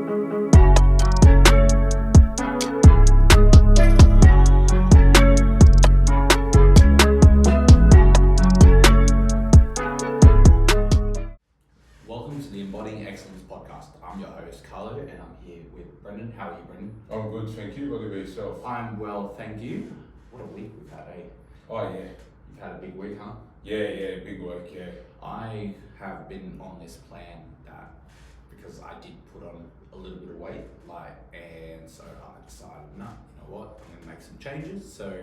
Welcome to the Embodying Excellence Podcast. I'm your host, Carlo, and I'm here with Brenden. How are you, Brenden? I'm good, thank you. What about yourself? I'm well, thank you. What a week we've had, eh? Oh, yeah. You've had a big week, huh? Yeah, big work, yeah. I have been on this plan that, because I did put on a little bit of weight, and so I decided, no, you know what, I'm going to make some changes. So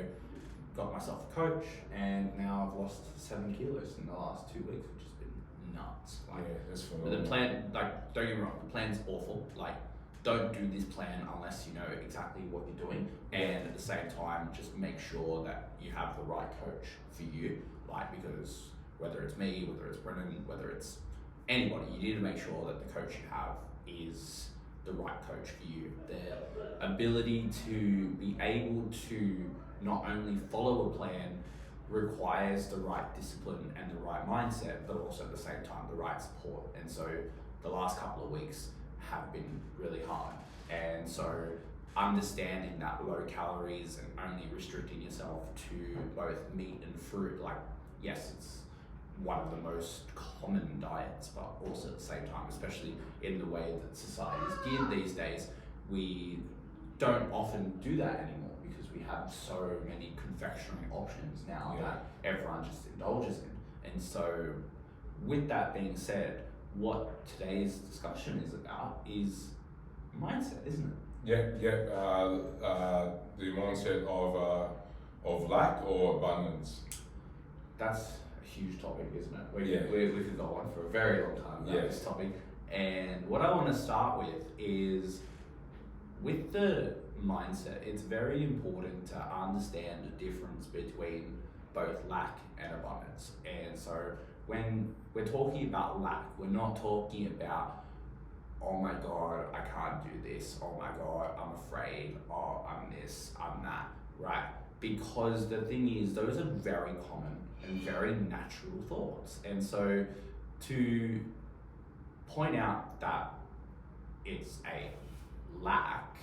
got myself a coach, and now I've lost 7 kilos in the last 2 weeks, which has been nuts. Yeah, that's But phenomenal. the plan, don't get me wrong, the plan's awful. Don't do this plan unless you know exactly what you're doing, and at the same time, just make sure that you have the right coach for you. Because whether it's me, whether it's Brenden, whether it's anybody, you need to make sure that the coach you have is the right coach for you. The ability to be able to not only follow a plan requires the right discipline and the right mindset, but also at the same time the right support. And so the last couple of weeks have been really hard. And so understanding that low calories and only restricting yourself to both meat and fruit, yes, it's one of the most common diets, but also at the same time, especially in the way that society is geared these days, we don't often do that anymore because we have so many confectionery options now that everyone just indulges in. And so with that being said, what today's discussion is about is mindset, isn't it? The mindset of lack or abundance. That's a huge topic, isn't it? We could go on for a very long time about this topic. And what I want to start with is, with the mindset, it's very important to understand the difference between both lack and abundance. And so when we're talking about lack, we're not talking about, oh my God, I can't do this, oh my God, I'm afraid, oh, I'm this, I'm that, right? Because the thing is, those are very common and very natural thoughts. And so to point out that it's a lack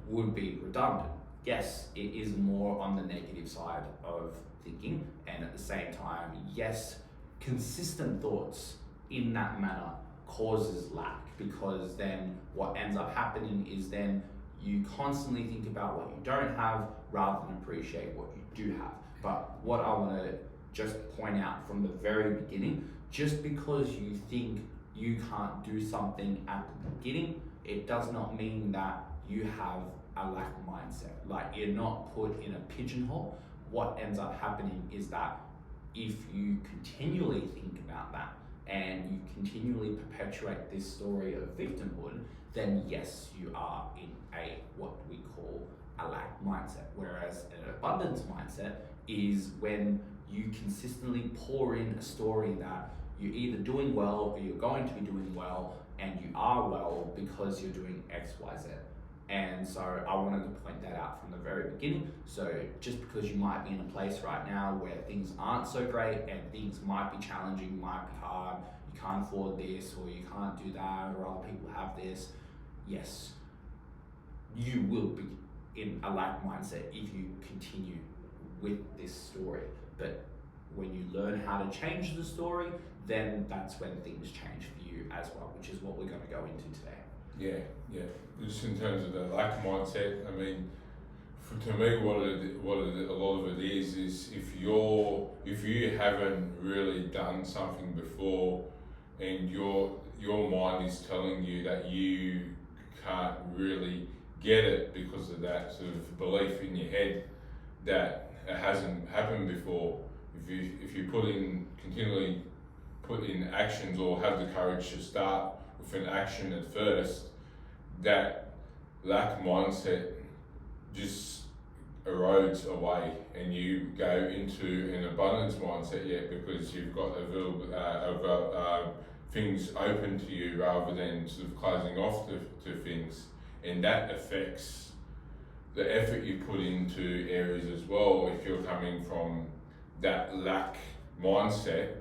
would be redundant. Yes, it is more on the negative side of thinking, and at the same time, yes, consistent thoughts in that manner causes lack, because then what ends up happening is then you constantly think about what you don't have rather than appreciate what you do have. But what I want to just point out from the very beginning, just because you think you can't do something at the beginning, it does not mean that you have a lack mindset. You're not put in a pigeonhole. What ends up happening is that if you continually think about that and you continually perpetuate this story of victimhood, then yes, you are in a what we call a lack mindset. Whereas an abundance mindset is when you consistently pour in a story that you're either doing well or you're going to be doing well, and you are well because you're doing X, Y, Z. And so I wanted to point that out from the very beginning. So just because you might be in a place right now where things aren't so great and things might be challenging, might be hard, you can't afford this or you can't do that, or other people have this, yes, you will be in a lack mindset if you continue with this story. But when you learn how to change the story, then that's when things change for you as well, which is what we're going to go into today. Yeah. Just in terms of the lack mindset, I mean, to me, what a lot of it is if you haven't really done something before, and your mind is telling you that you can't really get it because of that sort of belief in your head that it hasn't happened before. If you continually put in actions, or have the courage to start with an action at first, that lack mindset just erodes away, and you go into an abundance mindset, because you've got a little bit of things open to you rather than sort of closing off to things, and that affects the effort you put into areas as well. If you're coming from that lack mindset,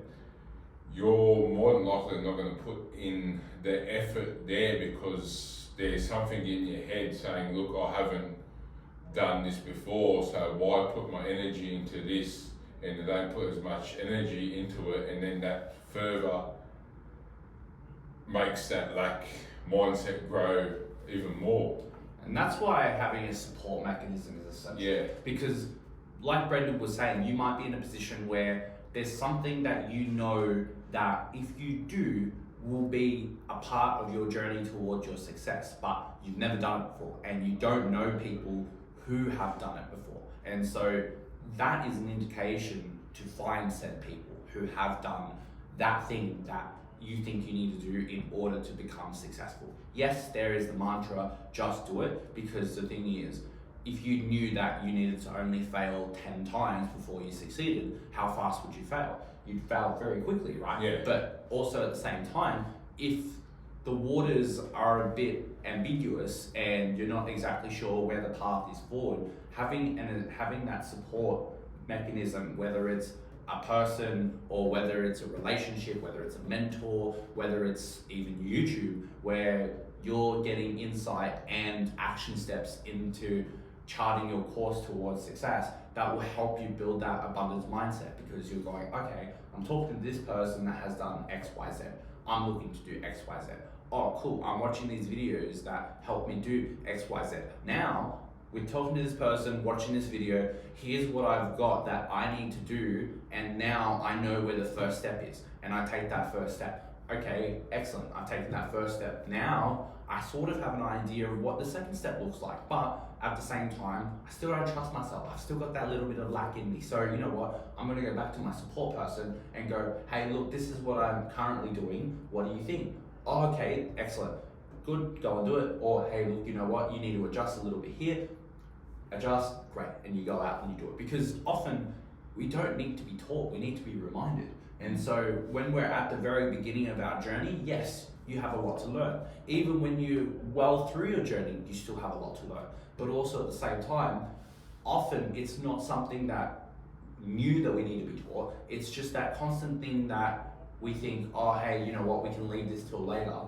you're more than likely not going to put in the effort there, because there's something in your head saying, look, I haven't done this before, so why put my energy into this, and I don't put as much energy into it, and then that further makes that lack mindset grow even more. And that's why having a support mechanism is essential. Yeah. Because like Brenden was saying, you might be in a position where there's something that you know that if you do will be a part of your journey towards your success, but you've never done it before and you don't know people who have done it before. And so that is an indication to find said people who have done that thing that you think you need to do in order to become successful. Yes, there is the mantra, just do it, because the thing is, if you knew that you needed to only fail 10 times before you succeeded, how fast would you fail? You'd fail very quickly, right? Yeah. But also at the same time, if the waters are a bit ambiguous and you're not exactly sure where the path is forward, having that support mechanism, whether it's a person or whether it's a relationship, whether it's a mentor, whether it's even YouTube, where you're getting insight and action steps into charting your course towards success, that will help you build that abundance mindset, because you're going, okay, I'm talking to this person that has done X, Y, Z. I'm looking to do X, Y, Z. Oh, cool, I'm watching these videos that help me do X, Y, Z. Now, we're talking to this person, watching this video, here's what I've got that I need to do, and now I know where the first step is, and I take that first step. Okay, excellent, I've taken that first step. Now, I sort of have an idea of what the second step looks like, but at the same time, I still don't trust myself. I've still got that little bit of lack in me. So you know what? I'm gonna go back to my support person and go, hey, look, this is what I'm currently doing. What do you think? Oh, okay, excellent. Good, go and do it. Or hey, look, you know what? You need to adjust a little bit here. Adjust, great, and you go out and you do it. Because often we don't need to be taught, we need to be reminded. And so when we're at the very beginning of our journey, yes, you have a lot to learn. Even when you're well through your journey, you still have a lot to learn. But also at the same time, often it's not something that new that we need to be taught. It's just that constant thing that we think, oh, hey, you know what, we can leave this till later,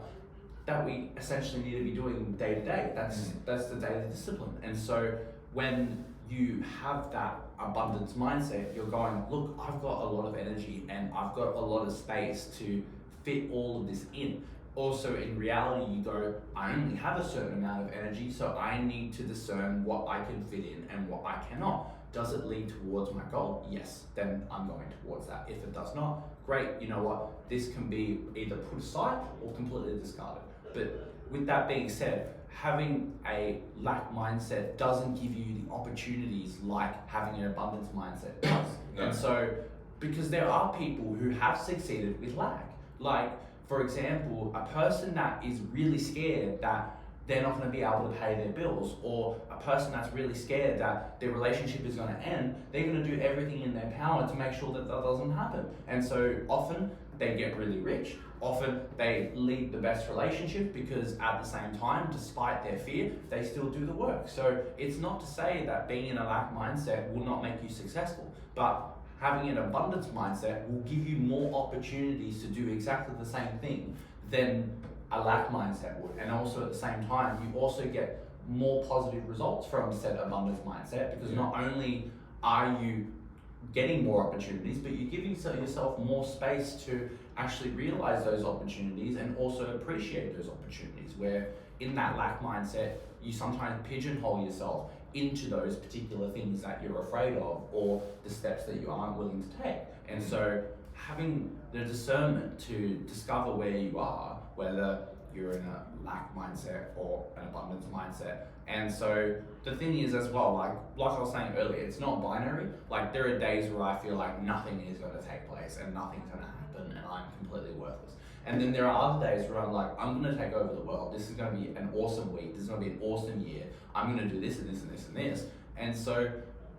that we essentially need to be doing day to day. That's the daily discipline. And so when you have that abundance mindset, you're going, look, I've got a lot of energy and I've got a lot of space to fit all of this in. Also, in reality, you go, I only have a certain amount of energy, so I need to discern what I can fit in and what I cannot. Does it lead towards my goal? Yes, then I'm going towards that. If it does not, great, you know what? This can be either put aside or completely discarded. But with that being said, having a lack mindset doesn't give you the opportunities like having an abundance mindset does. No. And so, because there are people who have succeeded with lack. Like, for example, a person that is really scared that they're not going to be able to pay their bills, or a person that's really scared that their relationship is going to end, they're going to do everything in their power to make sure that that doesn't happen. And so often they get really rich. Often they lead the best relationship because at the same time, despite their fear, they still do the work. So it's not to say that being in a lack mindset will not make you successful, but having an abundance mindset will give you more opportunities to do exactly the same thing than a lack mindset would. And also at the same time, you also get more positive results from said abundance mindset, because not only are you getting more opportunities, but you're giving yourself more space to actually realize those opportunities and also appreciate those opportunities, where in that lack mindset, you sometimes pigeonhole yourself into those particular things that you're afraid of, or the steps that you aren't willing to take. And so having the discernment to discover where you are, whether you're in a lack mindset or an abundance mindset. And so the thing is as well, like I was saying earlier, it's not binary. Like there are days where I feel like nothing is going to take place and nothing's going to happen and I'm completely worthless. And then there are other days where I'm like, I'm going to take over the world. This is going to be an awesome week. This is going to be an awesome year. I'm going to do this and this and this and this. And so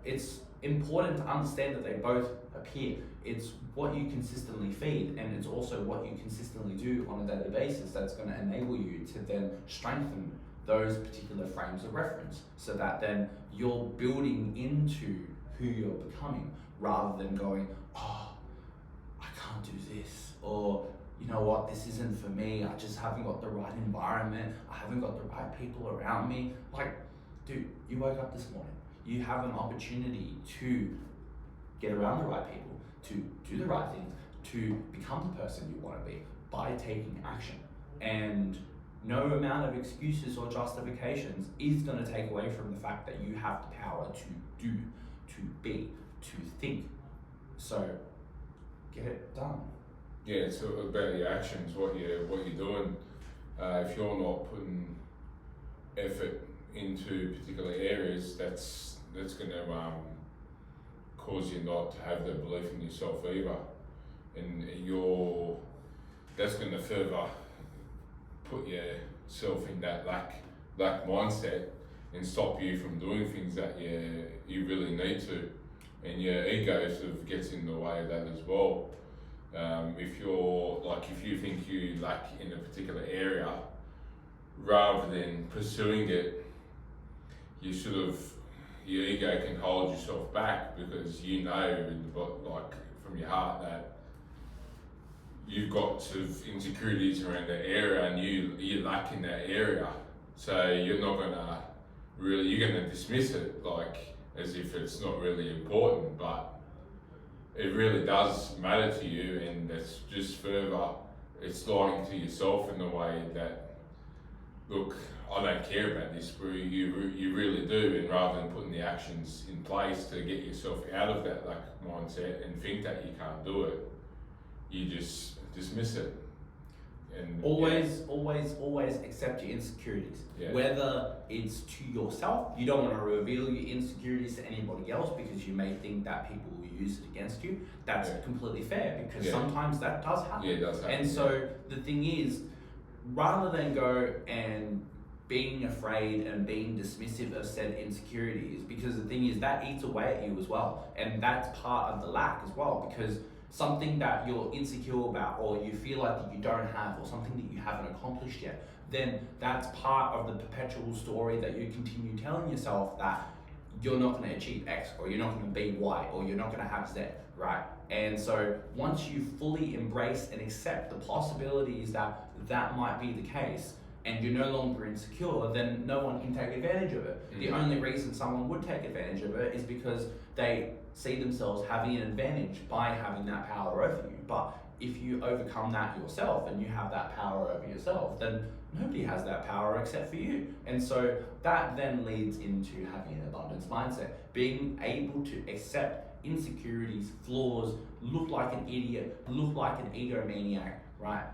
it's important to understand that they both appear. It's what you consistently feed, and it's also what you consistently do on a daily basis that's going to enable you to then strengthen those particular frames of reference, so that then you're building into who you're becoming, rather than going, oh, I can't do this, or you know what, this isn't for me, I just haven't got the right environment, I haven't got the right people around me. Like, dude, you woke up this morning, you have an opportunity to get around the right people, to do the right things, to become the person you want to be by taking action. And no amount of excuses or justifications is going to take away from the fact that you have the power to do, to be, to think. So get it done. Yeah, it's about your actions, what you're doing. If you're not putting effort into particular areas, that's going to cause you not to have the belief in yourself either, and that's going to further put yourself in that lack mindset and stop you from doing things that you really need to, and your ego sort of gets in the way of that as well. If you think you lack in a particular area, rather than pursuing it, your ego can hold yourself back, because you know from your heart that you've got sort of insecurities around that area, and you lack in that area. So you're gonna dismiss it like as if it's not really important, but it really does matter to you, and that's just further, it's lying to yourself in the way that, look, I don't care about this, but you really do. And rather than putting the actions in place to get yourself out of that mindset and think that you can't do it, you just dismiss it. And always accept your insecurities. Yeah. Whether it's to yourself, you don't want to reveal your insecurities to anybody else because you may think that people will use it against you. That's completely fair, because sometimes that does happen. Yeah, it does happen. And so the thing is, rather than go and being afraid and being dismissive of said insecurities, because the thing is that eats away at you as well, and that's part of the lack as well, because something that you're insecure about, or you feel like that you don't have, or something that you haven't accomplished yet, then that's part of the perpetual story that you continue telling yourself, that you're not going to achieve X, or you're not going to be Y, or you're not going to have Z, right? And so once you fully embrace and accept the possibilities that might be the case, and you're no longer insecure, then no one can take advantage of it. Mm-hmm. The only reason someone would take advantage of it is because they see themselves having an advantage by having that power over you. But if you overcome that yourself and you have that power over yourself, then nobody has that power except for you. And so that then leads into having an abundance mindset, being able to accept insecurities, flaws, look like an idiot, look like an egomaniac, right?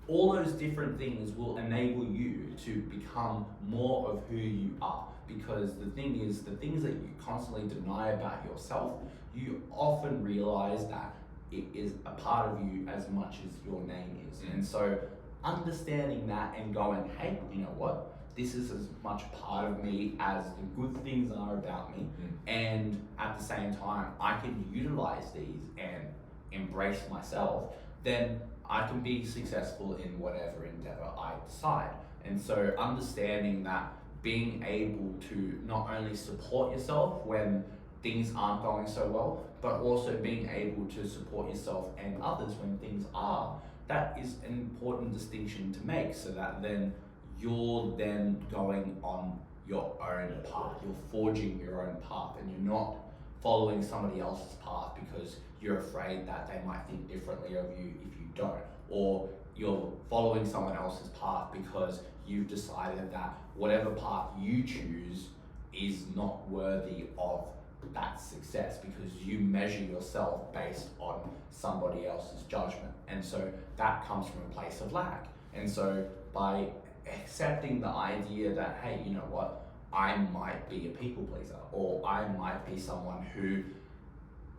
All those different things will enable you to become more of who you are. Because the thing is, the things that you constantly deny about yourself, you often realize that it is a part of you as much as your name is. And so understanding that and going, hey, you know what? This is as much part of me as the good things are about me. And at the same time, I can utilize these and embrace myself, then I can be successful in whatever endeavor I decide. And so understanding that, being able to not only support yourself when things aren't going so well, but also being able to support yourself and others when things are, that is an important distinction to make, so that then you're then going on your own path, you're forging your own path, and you're not following somebody else's path because you're afraid that they might think differently of you if you don't, or you're following someone else's path because you've decided that whatever path you choose is not worthy of that success, because you measure yourself based on somebody else's judgment. And so that comes from a place of lack. And so by accepting the idea that, hey, you know what, I might be a people pleaser, or I might be someone who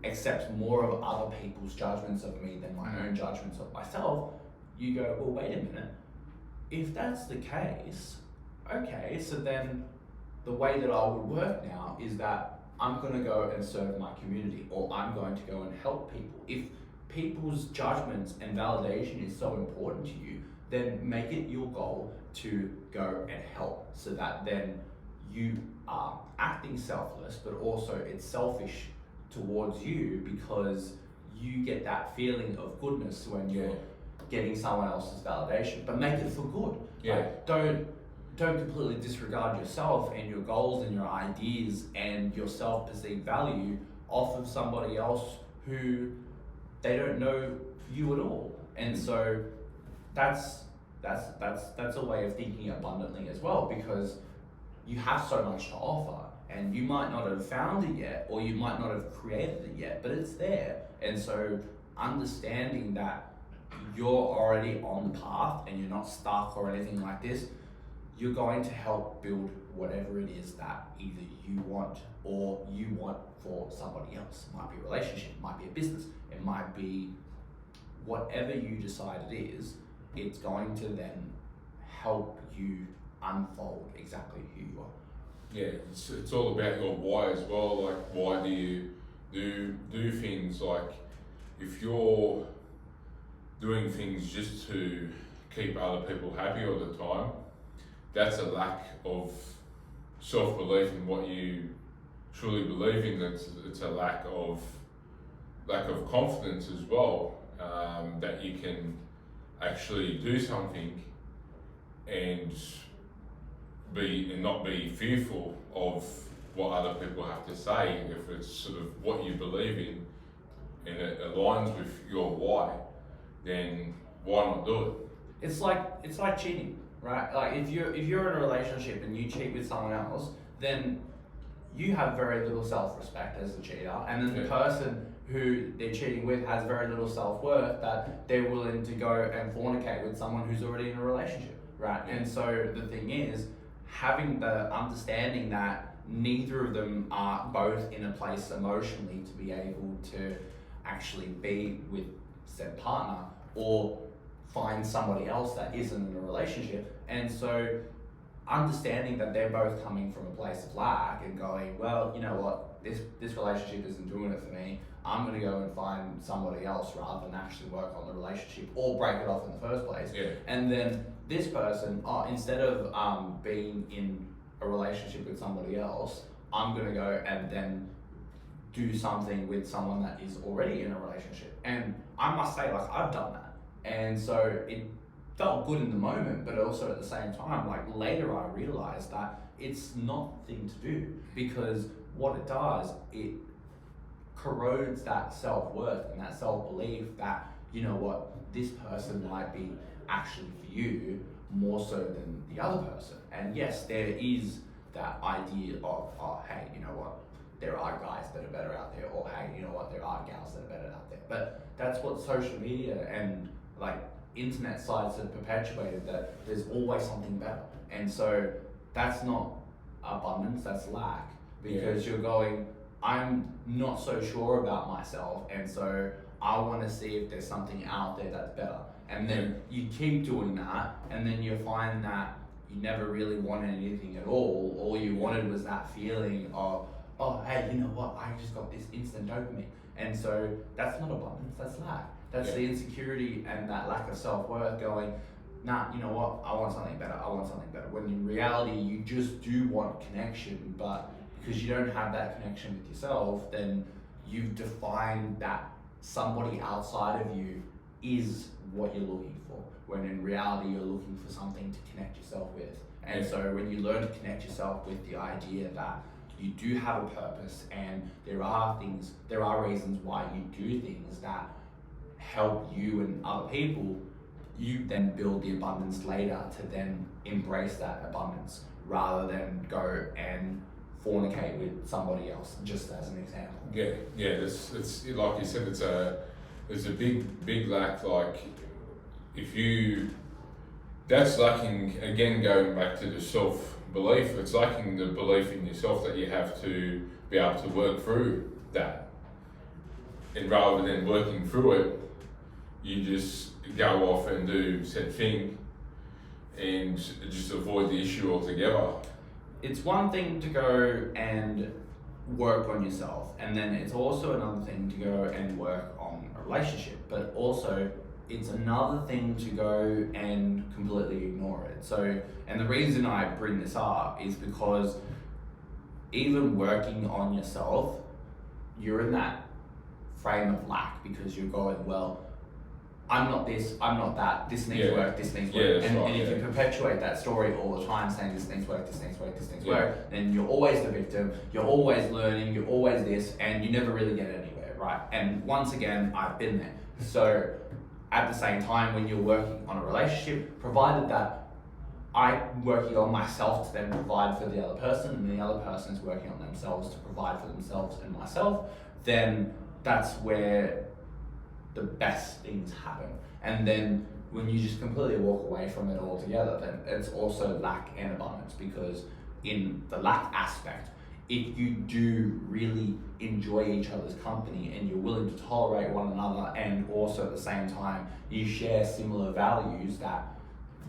accepts more of other people's judgments of me than my own judgments of myself, you go, well, wait a minute, if that's the case, okay, so then the way that I would work now is that I'm going to go and serve my community, or I'm going to go and help people. If people's judgments and validation is so important to you, then make it your goal to go and help, so that then you are acting selfless, but also it's selfish towards you, because you get that feeling of goodness when you're getting someone else's validation, but make it for good. Yeah. Like, don't completely disregard yourself and your goals and your ideas and your self-perceived value off of somebody else who they don't know you at all. And so that's a way of thinking abundantly as well, because you have so much to offer and you might not have found it yet, or you might not have created it yet, but it's there. And so understanding that you're already on the path and you're not stuck or anything like this, you're going to help build whatever it is that either you want or you want for somebody else. It might be a relationship, it might be a business, it might be whatever you decide it is. It's going to then help you unfold exactly who you are. Yeah, it's all about your why as well. Like, why do you do things? Like, if you're doing things just to keep other people happy all the time, that's a lack of self-belief in what you truly believe in. It's a lack of confidence as well, that you can actually do something and not be fearful of what other people have to say. If it's sort of what you believe in and it aligns with your why, then why not do it? It's like cheating, right? Like if you're in a relationship and you cheat with someone else, then you have very little self-respect as a cheater, and then the person who they're cheating with has very little self-worth that they're willing to go and fornicate with someone who's already in a relationship, right? And so the thing is, having the understanding that neither of them are both in a place emotionally to be able to actually be with said partner or find somebody else that isn't in a relationship. And so understanding that they're both coming from a place of lack and going, well, you know what, this relationship isn't doing it for me, I'm going to go and find somebody else rather than actually work on the relationship or break it off in the first place. Yeah. And then this person, instead of being in a relationship with somebody else, I'm going to go and then do something with someone that is already in a relationship. And I must say, like, I've done that. And so it felt good in the moment, but also at the same time, like later I realized that it's not the thing to do, because what it does, it corrodes that self-worth and that self-belief that, you know what, this person might be actually for you more so than the other person. And yes, there is that idea of, oh, hey, you know what, there are guys that are better out there, or hey, you know what, there are gals that are better out there. But that's what social media and like internet sites have perpetuated, that there's always something better. And so that's not abundance, that's lack, because you're going, I'm not so sure about myself, and so I want to see if there's something out there that's better. And then you keep doing that, and then you find that you never really wanted anything at all. All you wanted was that feeling of, oh, hey, you know what, I just got this instant dopamine. And so that's not abundance, that's lack. That's the insecurity and that lack of self-worth going, nah, you know what, I want something better, I want something better. When in reality, you just do want connection, but because you don't have that connection with yourself, then you've defined that somebody outside of you is what you're looking for, when in reality, you're looking for something to connect yourself with. And so when you learn to connect yourself with the idea that you do have a purpose and there are reasons why you do things that help you and other people, you then build the abundance later to then embrace that abundance rather than go and fornicate with somebody else, just as an example. It's like you said, it's a big lack. Like, that's lacking, again, going back to the self-belief, it's lacking the belief in yourself that you have to be able to work through that. And rather than working through it, you just go off and do said thing and just avoid the issue altogether. It's one thing to go and work on yourself, and then it's also another thing to go and work on a relationship, but also it's another thing to go and completely ignore it. So, and the reason I bring this up is because even working on yourself, you're in that frame of lack, because you're going, well, I'm not this, I'm not that, this needs work, this needs work. And if you perpetuate that story all the time saying this needs work, this needs work, this needs work, then you're always the victim, you're always learning, you're always this, and you never really get anywhere, right? And once again, I've been there. So at the same time, when you're working on a relationship, provided that I'm working on myself to then provide for the other person, and the other person is working on themselves to provide for themselves and myself, then that's where the best things happen. And then when you just completely walk away from it altogether, then it's also lack and abundance, because in the lack aspect, if you do really enjoy each other's company and you're willing to tolerate one another, and also at the same time you share similar values that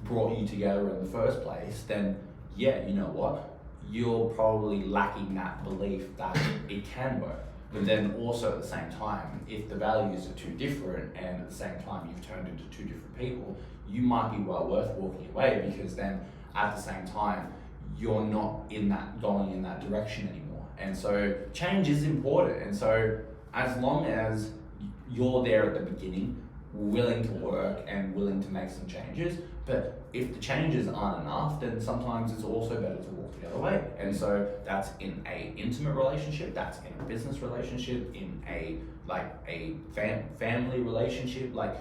brought you together in the first place, then you know what, you're probably lacking that belief that it can work. But then also at the same time, if the values are too different and at the same time you've turned into two different people, you might be well worth walking away, because then at the same time you're not going in that direction anymore. And so change is important. And so as long as you're there at the beginning, willing to work and willing to make some changes, but if the changes aren't enough, then sometimes it's also better to walk the other way. And so that's in a intimate relationship, that's in a business relationship, in a family relationship, like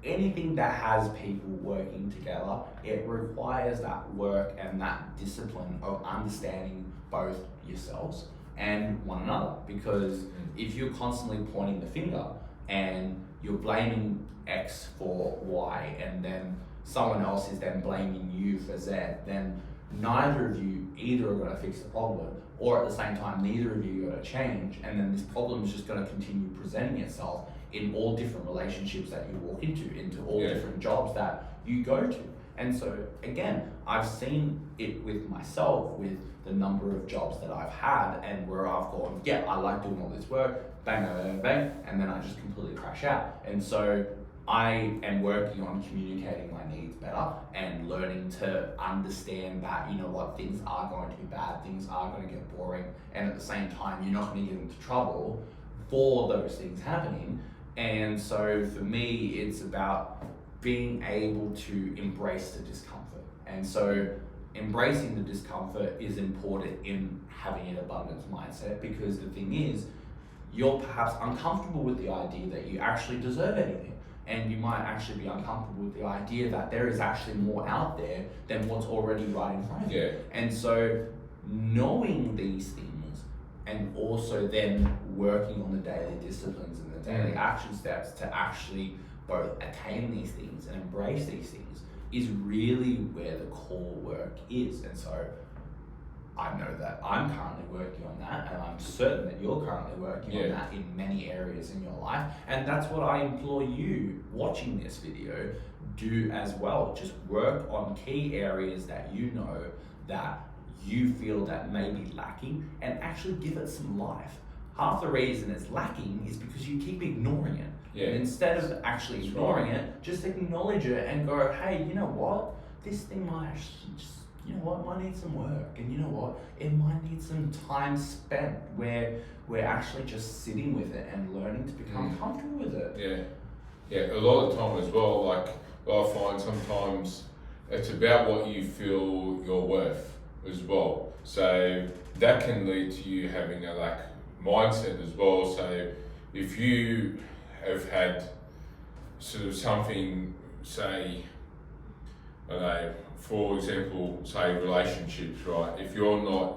anything that has people working together, it requires that work and that discipline of understanding both yourselves and one another. Because if you're constantly pointing the finger and you're blaming X for Y, and then someone else is then blaming you for Z, then neither of you either are going to fix the problem, or at the same time neither of you are going to change, and then this problem is just going to continue presenting itself in all different relationships that you walk into all different jobs that you go to. And so again, I've seen it with myself, with the number of jobs that I've had, and where I've gone, I like doing all this work, bang, bang, bang, bang, and then I just completely crash out. And so I am working on communicating my needs better and learning to understand that, you know what, things are going to be bad, things are going to get boring, and at the same time, you're not going to get into trouble for those things happening. And so for me, it's about being able to embrace the discomfort. And so embracing the discomfort is important in having an abundance mindset, because the thing is, you're perhaps uncomfortable with the idea that you actually deserve anything. And you might actually be uncomfortable with the idea that there is actually more out there than what's already right in front of you. And so knowing these things, and also then working on the daily disciplines and the daily action steps to actually both attain these things and embrace these things, is really where the core work is. And so I know that I'm currently working on that, and I'm certain that you're currently working on that in many areas in your life. And that's what I implore you watching this video do as well. Just work on key areas that you know that you feel that may be lacking, and actually give it some life. Half the reason it's lacking is because you keep ignoring it. And instead of actually ignoring it, just acknowledge it and go, hey, you know what? This thing might actually just, you know what, might need some work, and you know what, it might need some time spent where we're actually just sitting with it and learning to become comfortable with it. A lot of time as well, like I find sometimes it's about what you feel you're worth as well. So that can lead to you having a lack mindset as well. So if you have had sort of something, say, I don't know, for example, say relationships, right? If you're not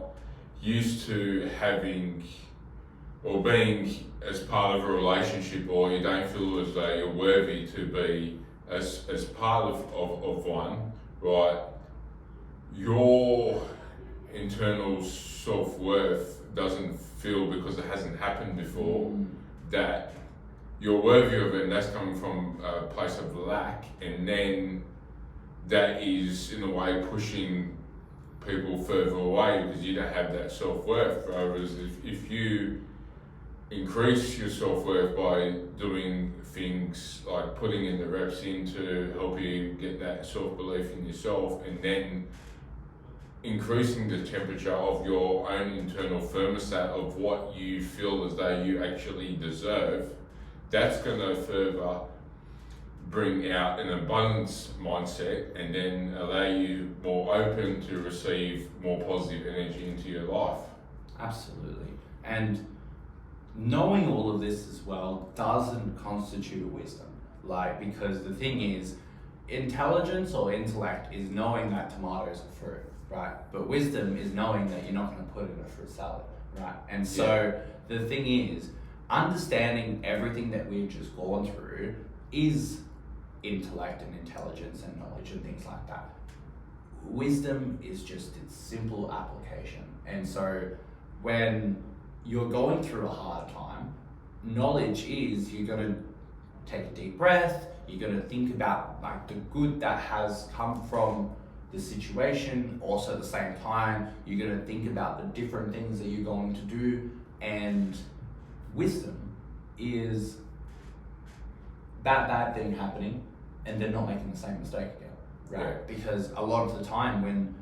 used to having or being as part of a relationship, or you don't feel as though you're worthy to be as part of one, right? Your internal self-worth doesn't feel, because it hasn't happened before, that you're worthy of it, and that's coming from a place of lack, and then that is in a way pushing people further away because you don't have that self-worth. Whereas if you increase your self-worth by doing things like putting in the reps in to help you get that self-belief in yourself, and then increasing the temperature of your own internal thermostat of what you feel as though you actually deserve, that's going to further bring out an abundance mindset and then allow you more open to receive more positive energy into your life. Absolutely. And knowing all of this as well doesn't constitute wisdom. Because the thing is, intelligence or intellect is knowing that tomatoes are fruit, right? But wisdom is knowing that you're not going to put it in a fruit salad, right? And so the thing is, understanding everything that we've just gone through is intellect and intelligence and knowledge and things like that. Wisdom is just its simple application. And so when you're going through a hard time, knowledge is you're going to take a deep breath, you're going to think about the good that has come from the situation. Also at the same time, you're going to think about the different things that you're going to do. And wisdom is that bad thing happening and then not making the same mistake again, right? Yeah. Because a lot of the time when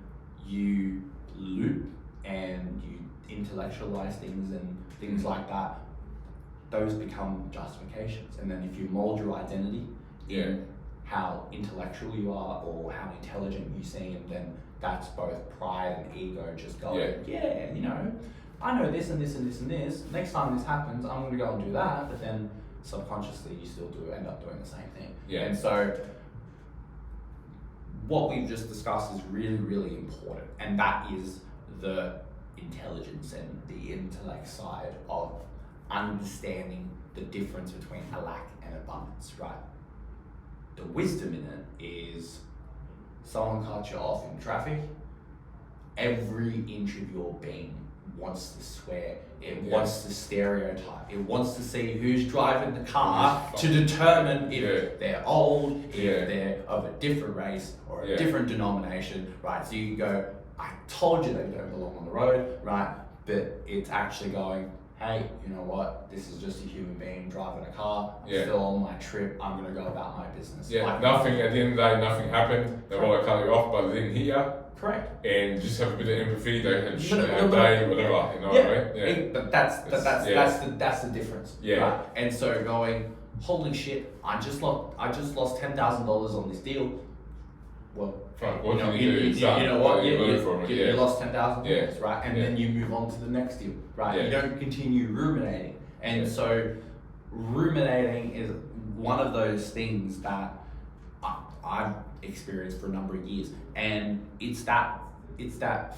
you loop and you intellectualize things and things like that, those become justifications. And then if you mold your identity in how intellectual you are or how intelligent you seem, then that's both pride and ego just going, I know this and this and this and this. Next time this happens, I'm going to go and do that. But then subconsciously, you still do end up doing the same thing. Yeah. And so what we've just discussed is really, really important. And that is the intelligence and the intellect side of understanding the difference between a lack and abundance, right? The wisdom in it is someone cuts you off in traffic, every inch of your being wants to swear, it wants to stereotype, it wants to see who's driving the car to determine if they're old, if they're of a different race or a different denomination, right? So you can go, I told you they don't belong on the road, right? But it's actually going, hey, you know what? This is just a human being driving a car. I'm still on my trip. I'm going to go about my business. Yeah, nothing, at the end of the day, nothing happened. They want to cut you off, but they didn't hear. Correct. And just have a bit of empathy. They had a day, whatever. You know what I mean? But that's the difference. Yeah. Right? And so going, holy shit! I just lost $10,000 on this deal. Well, you lost $10,000, right? And then you move on to the next deal, right? Yeah. You don't continue ruminating, and so ruminating is one of those things that I've experienced for a number of years, and it's that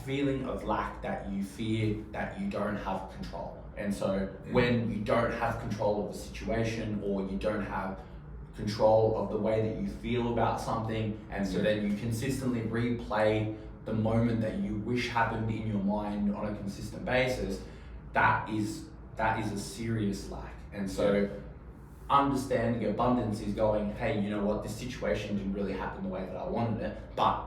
feeling of lack that you fear that you don't have control. And so when you don't have control of the situation, or you don't have control of the way that you feel about something, and so then you consistently replay the moment that you wish happened in your mind on a consistent basis, that is a serious lack. And so understanding abundance is going, hey, you know what, this situation didn't really happen the way that I wanted it, but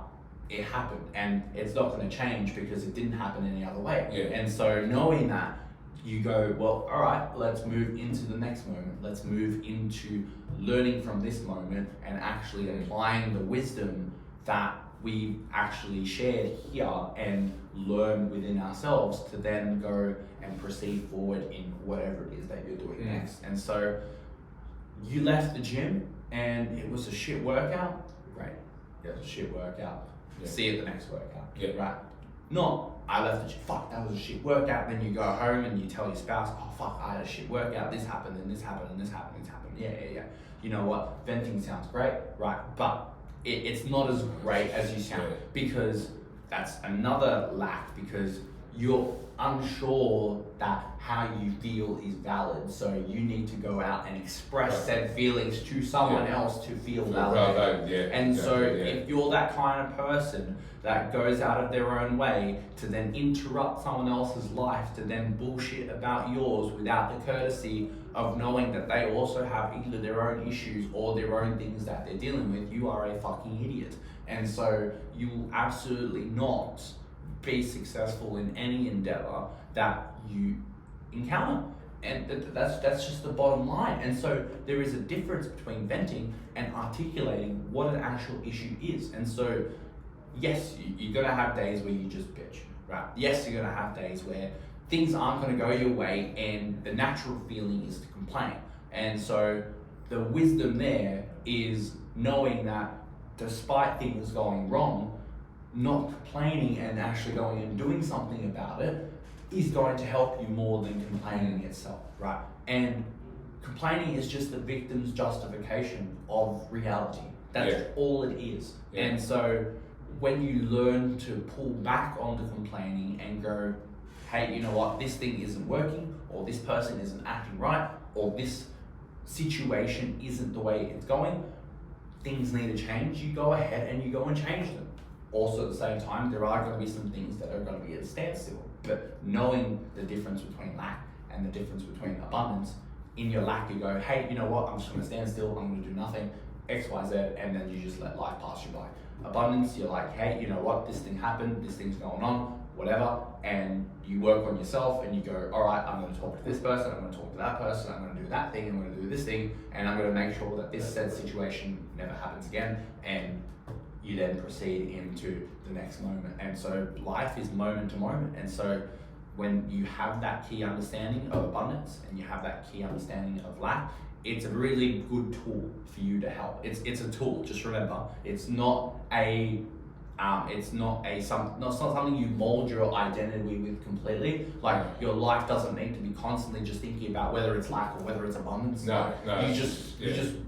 it happened, and it's not going to change because it didn't happen any other way. And so knowing that, you go, well, all right, let's move into the next moment. Let's move into learning from this moment and actually applying the wisdom that we actually shared here and learn within ourselves to then go and proceed forward in whatever it is that you're doing next. And so you left the gym and it was a shit workout. Great. It was a shit workout. See you at the next workout. Right? Not, I left the gym, fuck, that was a shit workout. Then you go home and you tell your spouse, oh fuck, I had a shit workout, this happened and this happened and this happened and this happened. Yeah. You know what, venting sounds great, right? But it's not as great as you sound, because that's another lack, because you're unsure that how you feel is valid, so you need to go out and express said feelings to someone else to feel validated. If you're that kind of person that goes out of their own way to then interrupt someone else's life to then bullshit about yours without the courtesy of knowing that they also have either their own issues or their own things that they're dealing with, you are a fucking idiot. And so you will absolutely not be successful in any endeavor that you encounter. And that's just the bottom line. And so there is a difference between venting and articulating what an actual issue is. And so yes, you're gonna have days where you just bitch, right? Yes, you're gonna have days where things aren't gonna go your way and the natural feeling is to complain. And so the wisdom there is knowing that despite things going wrong, not complaining and actually going and doing something about it is going to help you more than complaining itself, right? And complaining is just the victim's justification of reality. That's all it is. Yeah. And so when you learn to pull back on the complaining and go, hey, you know what, this thing isn't working, or this person isn't acting right, or this situation isn't the way it's going, things need to change, you go ahead and you go and change them. Also at the same time, there are going to be some things that are going to be at a standstill, but knowing the difference between lack and the difference between abundance, in your lack you go, hey, you know what, I'm just going to stand still, I'm going to do nothing, X, Y, Z, and then you just let life pass you by. Abundance, you're like, hey, you know what, this thing happened, this thing's going on, whatever, and you work on yourself and you go, all right, I'm going to talk to this person, I'm going to talk to that person, I'm going to do that thing, I'm going to do this thing, and I'm going to make sure that this said situation never happens again, and you then proceed into the next moment. And so life is moment to moment, and so when you have that key understanding of abundance and you have that key understanding of lack, it's a really good tool for you to help. It's a tool. Just remember, it's not something you mold your identity with completely. Like your life doesn't need to be constantly just thinking about whether it's lack or whether it's abundance. No, you just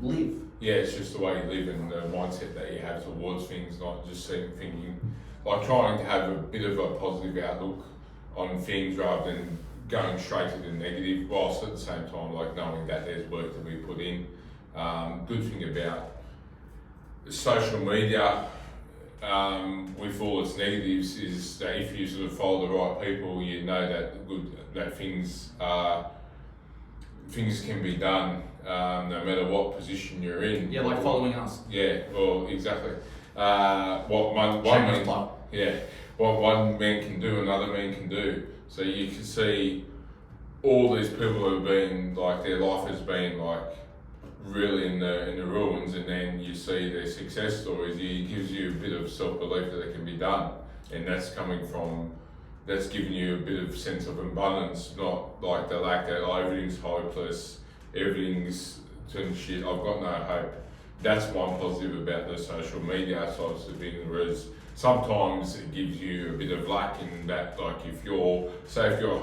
live. Yeah, it's just the way you live and the mindset that you have towards things, not just thinking, like trying to have a bit of a positive outlook on things rather than going straight to the negative, whilst at the same time like knowing that there's work to be put in. Good thing about social media with all its negatives is that if you sort of follow the right people, you know that things can be done no matter what position you're in. Yeah, like following us. Yeah, well, exactly. What one man can do, another man can do. So you can see all these people who have been like their life has been like really in the ruins, and then you see their success stories. It gives you a bit of self-belief that it can be done, and that's giving you a bit of sense of abundance, not like the lack that everything's hopeless, everything's turning shit, I've got no hope. That's one positive about the social media side of things, whereas sometimes it gives you a bit of lack in that, like if you're at home,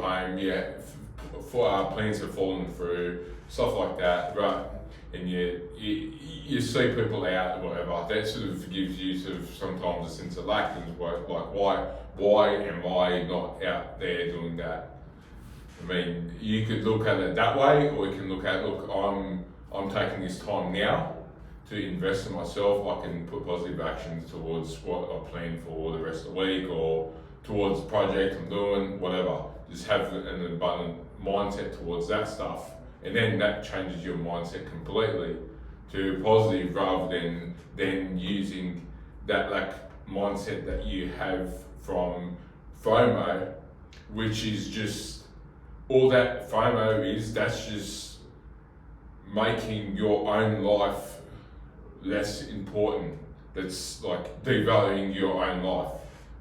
plans have fallen through, stuff like that, right? And you see people out or whatever, that sort of gives you sort of sometimes a sense of lack, and like why am I not out there doing that? I mean, you could look at it that way, or you can look at, I'm taking this time now to invest in myself. I can put positive actions towards what I plan for the rest of the week, or towards the project I'm doing, whatever. Just have an abundant mindset towards that stuff, and then that changes your mindset completely to positive, rather than using that mindset that you have from FOMO, which is just all that FOMO is. That's just making your own life less important. That's like devaluing your own life,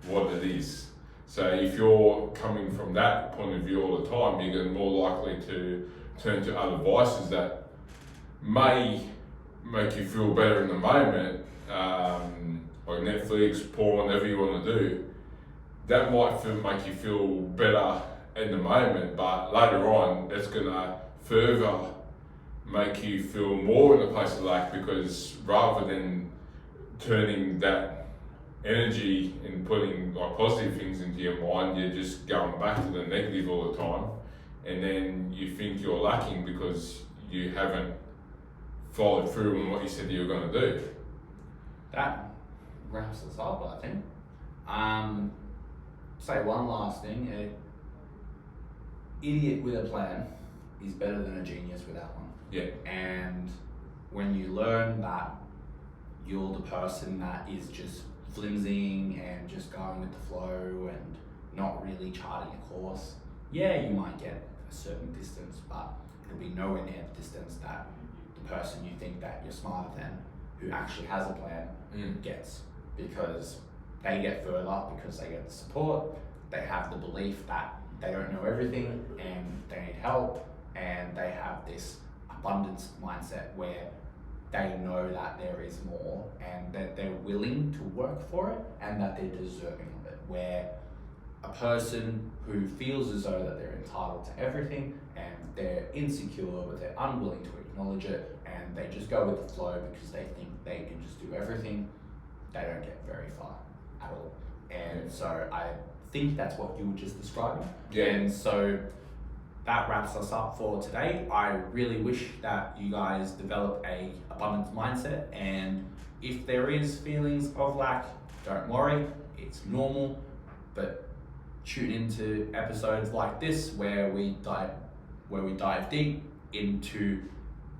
what it is. So if you're coming from that point of view all the time, you're more likely to turn to other vices that may make you feel better in the moment, like Netflix, porn, whatever you want to do. That might make you feel better in the moment, but later on, that's gonna further make you feel more in a place of lack, because rather than turning that energy and putting like positive things into your mind, you're just going back to the negative all the time, and then you think you're lacking because you haven't followed through on what you said you were going to do. That wraps us up, I think. Say one last thing. An idiot with a plan is better than a genius without one. Yeah. And when you learn that you're the person that is just flimsying and just going with the flow and not really charting a course, yeah, you might get a certain distance, but it'll be nowhere near the distance that the person you think that you're smarter than, who actually has a plan, gets. Because they get further because they get the support, they have the belief that they don't know everything and they need help, and they have this abundance mindset where they know that there is more and that they're willing to work for it and that they're deserving of it. Where a person who feels as though that they're entitled to everything and they're insecure but they're unwilling to acknowledge it and they just go with the flow because they think they can just do everything, they don't get very far at all. And so I think that's what you were just describing. Yeah. And so that wraps us up for today. I really wish that you guys develop a abundance mindset, and if there is feelings of lack, don't worry, it's normal, but tune into episodes like this where we dive deep into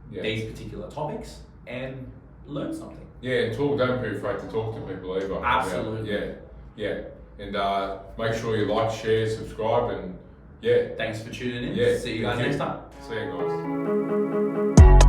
these particular topics and learn something. Yeah, and don't be afraid to talk to people either. Absolutely. Yeah. And make sure you like, share, subscribe, and thanks for tuning in. Yeah. See you guys next time. See you guys.